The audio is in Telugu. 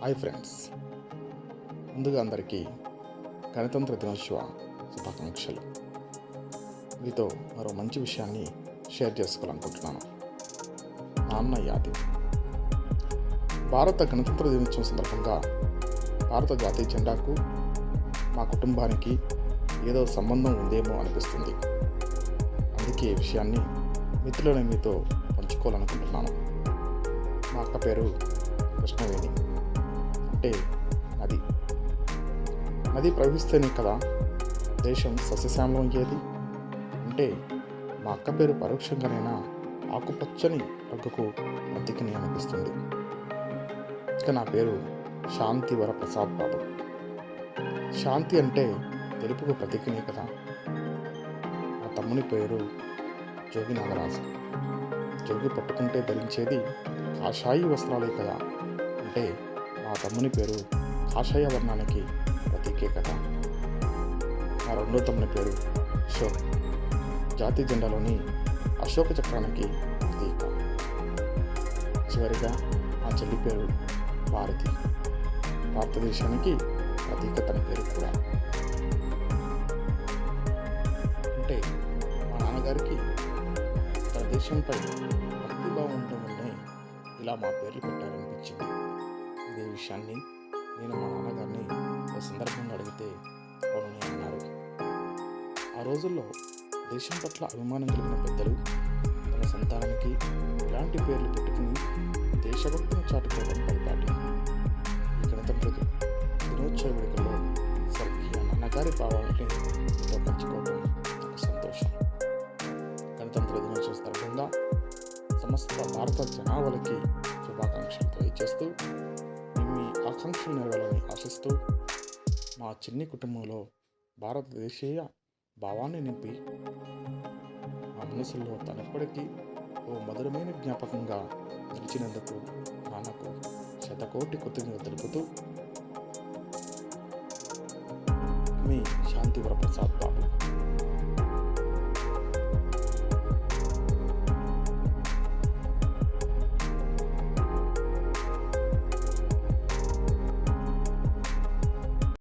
హాయ్ ఫ్రెండ్స్, ముందుగా అందరికీ గణతంత్ర దినోత్సవ శుభాకాంక్షలు. మీతో మరో మంచి విషయాన్ని షేర్ చేసుకోవాలనుకుంటున్నాను. నాన్న యాది. భారత గణతంత్ర దినోత్సవం సందర్భంగా భారత జాతీయ జెండాకు మా కుటుంబానికి ఏదో సంబంధం ఉందేమో అనిపిస్తుంది. అందుకే ఈ విషయాన్ని మిత్రులని మీతో పంచుకోవాలనుకుంటున్నాను. మా అక్క పేరు కృష్ణవేణి, అంటే నది ప్రవహిస్తేనే కదా దేశం సస్యశ్యామలం అయ్యేది. అంటే మా అక్క పేరు పరోక్షంగానైనా ఆకుపచ్చని రంగుకు మధ్యకని అనిపిస్తుంది. ఇక నా పేరు శాంతి వరప్రసాద్ బాబు. శాంతి అంటే తెలుపుకు ప్రతీకనే కదా. మా తమ్ముని పేరు జోగి నాగరాజు. జోగి పట్టుకుంటే ధరించేది కాషాయి వస్త్రాలే కదా. అంటే మా తమ్ముని పేరు కాషాయ వర్ణానికి ప్రతీకే కదా. మా రెండో తమ్ముని పేరు అశోక్. జాతీయ జెండాలోని అశోక చక్రానికి ప్రతీక. చివరిగా మా చెల్లి పేరు భారతి. భారతదేశానికి ప్రతీక తన పేరు కూడా. అంటే మా నాన్నగారికి తన దేశంపై భక్తిభావం ఉండడం వల్లనే ఇలా మా పేర్లు పెట్టారనిపించింది. ఇదే విషయాన్ని నేను మా నాన్నగారిని ఒక సందర్భంగా అడిగితే అవునని అన్నారు. ఆ రోజుల్లో దేశం పట్ల అభిమానం కలిగిన పెద్దలు తమ సంతానానికి ఇలాంటి పేర్లు పెట్టుకుని దేశభక్తిని చాటుకోవడం పరిపాటి. ఈ గణతంత్ర దినోత్సవ వేడుకల్లో స్వర్గీయ నాన్నగారి భావాలని మీతో పంచుకోవడం నాకు సంతోషం. గణతంత్ర దినోత్సవ సందర్భంగా సమస్త భారత జనాభాలకి శుభాకాంక్షలు తెలియజేస్తూ మీ ఆకాంక్షలు నెరవేరాలని ఆశిస్తూ మా చిన్ని కుటుంబంలో భారతదేశీయ భావాన్ని నింపి మా మనసుల్లో తనెప్పటికీ ఓ మధురమైన జ్ఞాపకంగా నిలిచినందుకు నాన్నకు శతకోటి కృతజ్ఞతలు తెలుపుతూ మీ శాంతి వరప్రసాద్ బాబు.